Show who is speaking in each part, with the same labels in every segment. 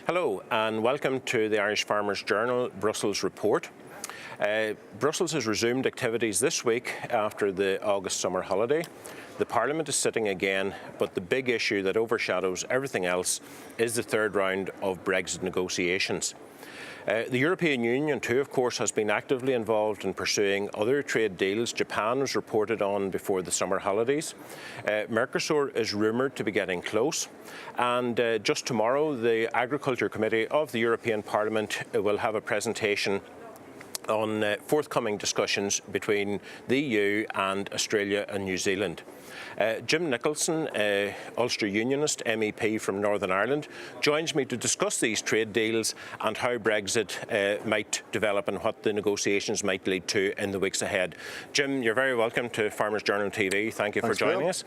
Speaker 1: Hello and welcome to the Irish Farmers Journal Brussels report. Brussels has resumed activities this week after the August summer holiday. The Parliament is sitting again, but the big issue that overshadows everything else is the third round of Brexit negotiations. The European Union too, of course, has been actively involved in pursuing other trade deals. Japan was reported on before the summer holidays. Merscour is rumoured to be getting close. And just tomorrow, the Agriculture Committee of the European Parliament will have a presentation on forthcoming discussions between the EU and Australia and New Zealand. Jim Nicholson, Ulster Unionist MEP from Northern Ireland, joins me to discuss these trade deals and how Brexit might develop and what the negotiations might lead to in the weeks ahead. Jim, you're very welcome to Farmers Journal TV. Thank you for joining us.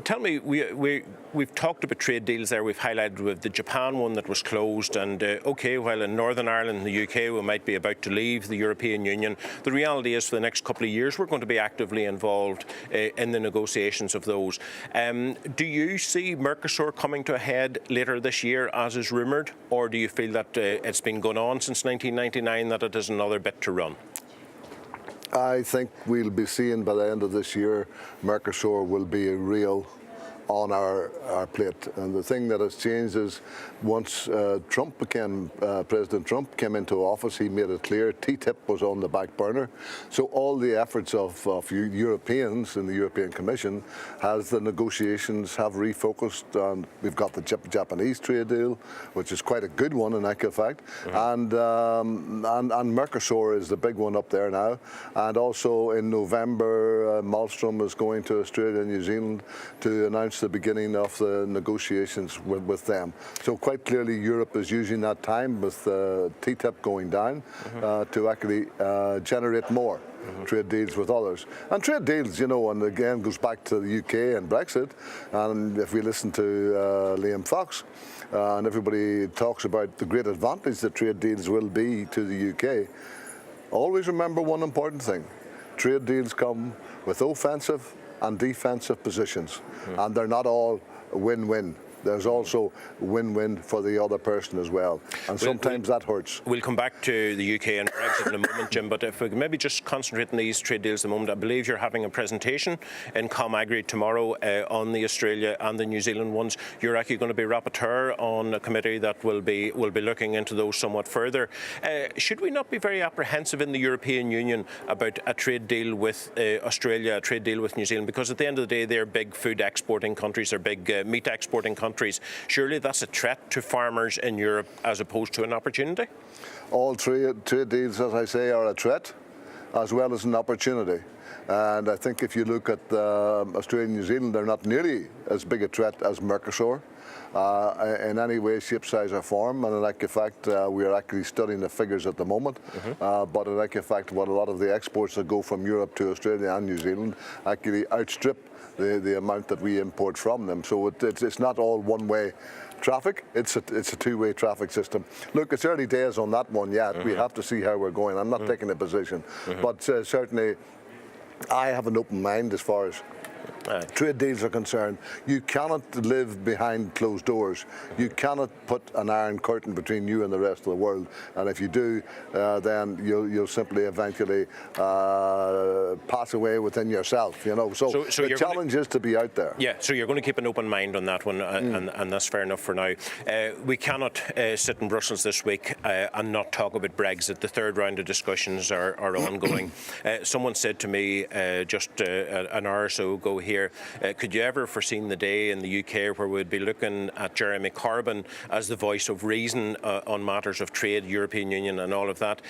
Speaker 1: Tell me, we've talked about trade deals there. We've highlighted with the Japan one that was closed, and OK, while in Northern Ireland and the UK we might be about to leave the European Union, the reality is for the next couple of years we're going to be actively involved in the negotiations of those. Do you see Merscour coming to a head later this year, as is rumoured, or do you feel that it's been going on since 1999, that it has another bit to run?
Speaker 2: I think we'll be seeing by the end of this year, Merscour will be a real on our plate. And the thing that has changed is once President Trump came into office, he made it clear TTIP was on the back burner. So all the efforts of Europeans in the European Commission as the negotiations have refocused on, we've got the Japanese trade deal, which is quite a good one in actual fact, and Merscour is the big one up there now. And also in November, Malmström is going to Australia and New Zealand to announce the beginning of the negotiations with them. So quite clearly Europe is using that time with TTIP going down to actually generate more trade deals with others. And trade deals, you know, and again goes back to the UK and Brexit, and if we listen to Liam Fox, and everybody talks about the great advantage that trade deals will be to the UK, always remember one important thing. Trade deals come with offensive and defensive positions, and they're not all win-win. There's also win-win for the other person as well, and sometimes that hurts. We'll
Speaker 1: come back to the UK and Brexit in a moment, Jim, but if we can maybe just concentrate on these trade deals at the moment. I believe you're having a presentation in ComAgri tomorrow on the Australia and the New Zealand ones. You're actually going to be rapporteur on a committee that will be looking into those somewhat further. Should we not be very apprehensive in the European Union about a trade deal with Australia, a trade deal with New Zealand? Because at the end of the day, they're big food exporting countries, they're big meat exporting countries. Surely that's a threat to farmers in Europe as opposed to an opportunity?
Speaker 2: All trade deals, as I say, are a threat as well as an opportunity. And I think if you look at Australia and New Zealand, they're not nearly as big a threat as Merscour in any way, shape, size or form. And in actual fact, we are actually studying the figures at the moment. But in actual fact, what a lot of the exports that go from Europe to Australia and New Zealand actually outstrip the amount that we import from them. So it's not all one-way traffic, it's a two-way traffic system. Look, it's early days on that one yet. We have to see how we're going. I'm not taking a position, but certainly I have an open mind as far as trade deals are concerned. You cannot live behind closed doors. You cannot put an iron curtain between you and the rest of the world. And if you do, then you'll simply eventually pass away within yourself. You know. So the challenge is to be out there.
Speaker 1: Yeah. So you're going to keep an open mind on that one, and that's fair enough for now. We cannot sit in Brussels this week and not talk about Brexit. The third round of discussions are ongoing. Someone said to me just an hour or so ago here, could you ever foreseen the day in the UK where we'd be looking at Jeremy Corbyn as the voice of reason on matters of trade, European Union and all of that?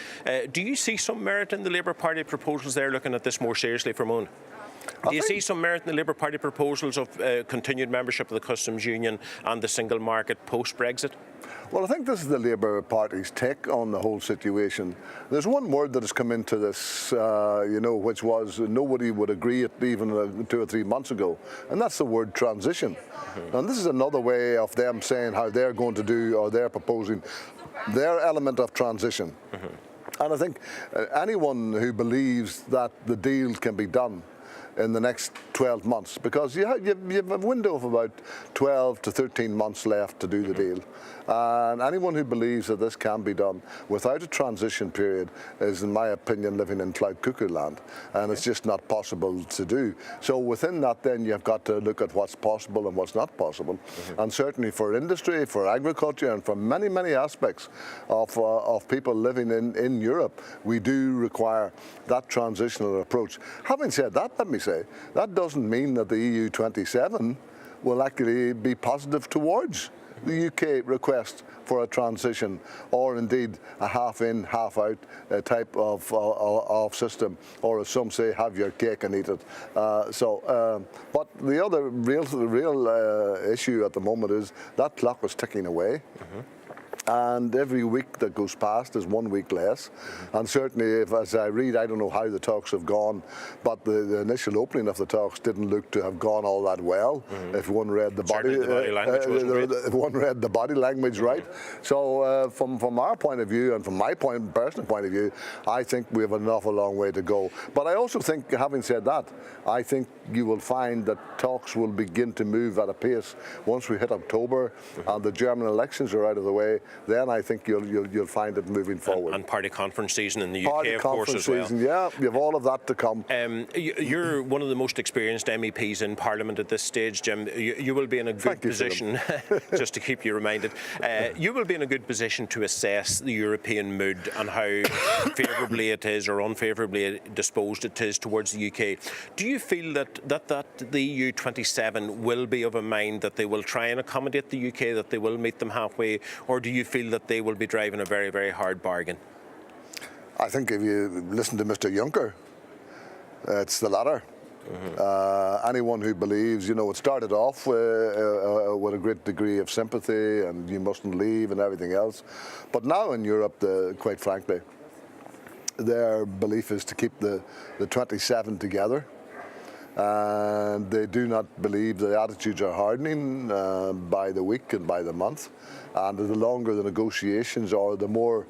Speaker 1: Do you see some merit in the Labour Party proposals there, looking at this more seriously for Moon? Do you see some merit in the Labour Party proposals of continued membership of the Customs Union and the single market post-Brexit?
Speaker 2: Well, I think this is the Labour Party's take on the whole situation. There's one word that has come into this, which was nobody would agree it even 2 or 3 months ago, and that's the word transition. And this is another way of them saying how they're going to do, or they're proposing their element of transition. And I think anyone who believes that the deal can be done in the next 12 months, because you have a window of about 12 to 13 months left to do the deal. And anyone who believes that this can be done without a transition period is, in my opinion, living in cloud cuckoo land, and it's just not possible to do. So within that, then you've got to look at what's possible and what's not possible. And certainly for industry, for agriculture, and for many, many aspects of people living in Europe, we do require that transitional approach. Having said that, let me say, that doesn't mean that the EU 27 will actually be positive towards the UK request for a transition, or indeed a half-in, half-out type of system, or as some say, have your cake and eat it. But the other real issue at the moment is that clock is ticking away. And every week that goes past is 1 week less. And certainly, as I read, I don't know how the talks have gone, but the initial opening of the talks didn't look to have gone all that well. If one read the body
Speaker 1: language wasn't great.
Speaker 2: if one read the body language right. So from our point of view, and from my personal point of view, I think we have an awful long way to go. But I also think, having said that, I think you will find that talks will begin to move at a pace once we hit October and the German elections are out of the way. Then I think you'll find it moving forward.
Speaker 1: And party conference season in the UK, of course, as well.
Speaker 2: Season, yeah, you have all of that to come.
Speaker 1: You're one of the most experienced MEPs in Parliament at this stage, Jim. You will be in a good position, just to keep you reminded, you will be in a good position to assess the European mood and how favourably it is or unfavourably disposed it is towards the UK. Do you feel that the EU 27 will be of a mind that they will try and accommodate the UK, that they will meet them halfway, or do you feel that they will be driving a very, very hard bargain?
Speaker 2: I think if you listen to Mr. Juncker, it's the latter. Anyone who believes, it started off with a great degree of sympathy and you mustn't leave and everything else. But now in Europe, quite frankly, their belief is to keep the 27 together. And they do not believe the attitudes are hardening by the week and by the month. And the longer the negotiations are, the more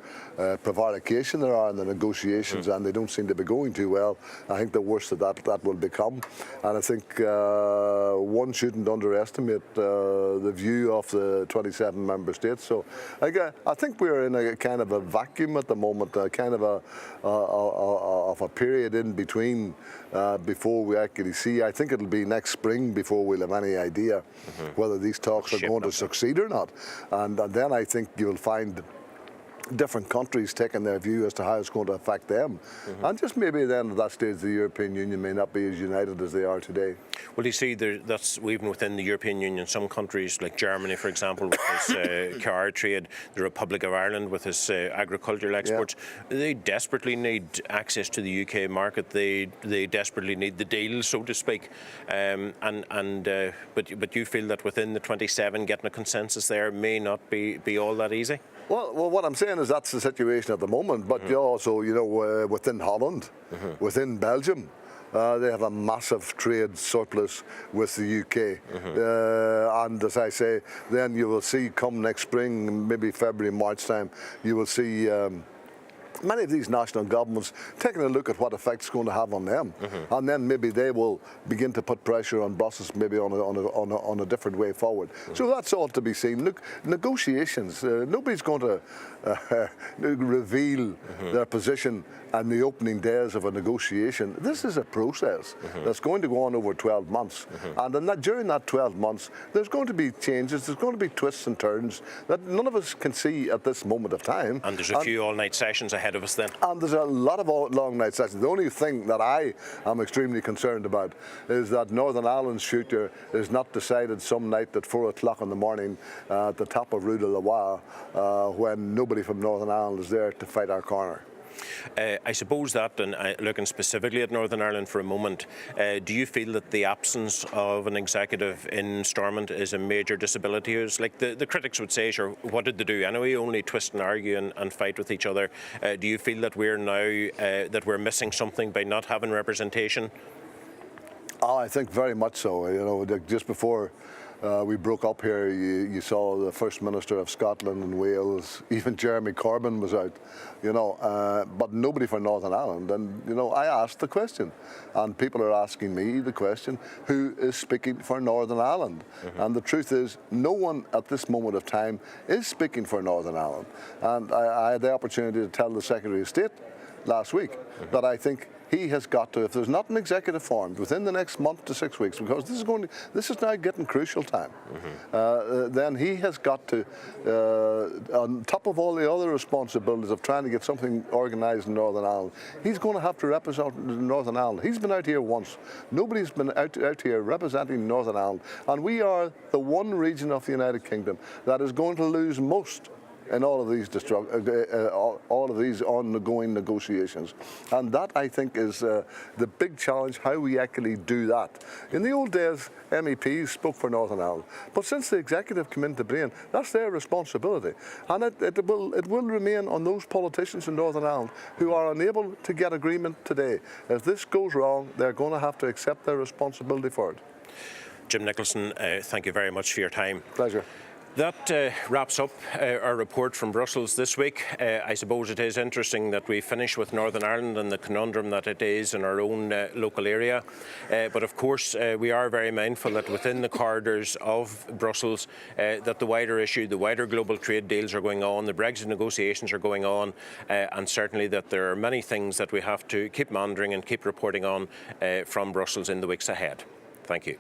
Speaker 2: prevarication there are in the negotiations, and they don't seem to be going too well. I think the worse that will become. And I think one shouldn't underestimate the view of the 27 member states. So I think we're in a kind of a vacuum at the moment, a kind of a period in between before we actually see. I think it'll be next spring before we'll have any idea whether these talks are going to succeed or not. And then I think you'll find different countries taking their view as to how it's going to affect them. And just maybe then at that stage the European Union may not be as united as they are today.
Speaker 1: Well, you see, that's even within the European Union, some countries like Germany, for example, with its car trade, the Republic of Ireland with its agricultural exports, they desperately need access to the UK market. They desperately need the deal, so to speak. But you feel that within the 27 getting a consensus there may not be all that easy?
Speaker 2: Well, what I'm saying is that's the situation at the moment, but you also, within Holland, within Belgium, they have a massive trade surplus with the UK. And as I say, then you will see come next spring, maybe February, March time, you will see many of these national governments taking a look at what effect it's going to have on them, and then maybe they will begin to put pressure on Brussels, maybe on a different way forward. So that's all to be seen. Look, negotiations. Nobody's going to reveal their position on the opening days of a negotiation. This is a process that's going to go on over 12 months, and during that 12 months, there's going to be changes. There's going to be twists and turns that none of us can see at this moment of time.
Speaker 1: And there's a few all-night sessions ahead of us then.
Speaker 2: And there's a lot of long night sessions. The only thing that I am extremely concerned about is that Northern Ireland's future is not decided some night at 4 o'clock in the morning at the top of Rue de la Loire when nobody from Northern Ireland is there to fight our corner.
Speaker 1: I suppose that, and looking specifically at Northern Ireland for a moment, do you feel that the absence of an executive in Stormont is a major disability? It's like the critics would say, sure, what did they do anyway? Only twist and argue and fight with each other. Do you feel that we're now that we're missing something by not having representation?
Speaker 2: Oh, I think very much so. Just before We broke up here. You saw the First Minister of Scotland and Wales, even Jeremy Corbyn was out, but nobody for Northern Ireland. And, I asked the question, and people are asking me the question, who is speaking for Northern Ireland? And the truth is, no one at this moment of time is speaking for Northern Ireland. And I had the opportunity to tell the Secretary of State last week that I think he has got to, if there's not an executive formed within the next month to 6 weeks, because this is now getting crucial time, then he has got to, on top of all the other responsibilities of trying to get something organised in Northern Ireland, he's going to have to represent Northern Ireland. He's been out here once. Nobody's been out here representing Northern Ireland, and we are the one region of the United Kingdom that is going to lose most in all of these ongoing negotiations. And that, I think, is the big challenge, how we actually do that. In the old days, MEPs spoke for Northern Ireland, but since the executive came into being, that's their responsibility. And it will remain on those politicians in Northern Ireland who are unable to get agreement today. If this goes wrong, they're going to have to accept their responsibility for it.
Speaker 1: Jim Nicholson, thank you very much for your time.
Speaker 2: Pleasure.
Speaker 1: That wraps up our report from Brussels this week. I suppose it is interesting that we finish with Northern Ireland and the conundrum that it is in our own local area. But of course, we are very mindful that within the corridors of Brussels, that the wider issue, the wider global trade deals are going on, the Brexit negotiations are going on, and certainly that there are many things that we have to keep monitoring and keep reporting on from Brussels in the weeks ahead. Thank you.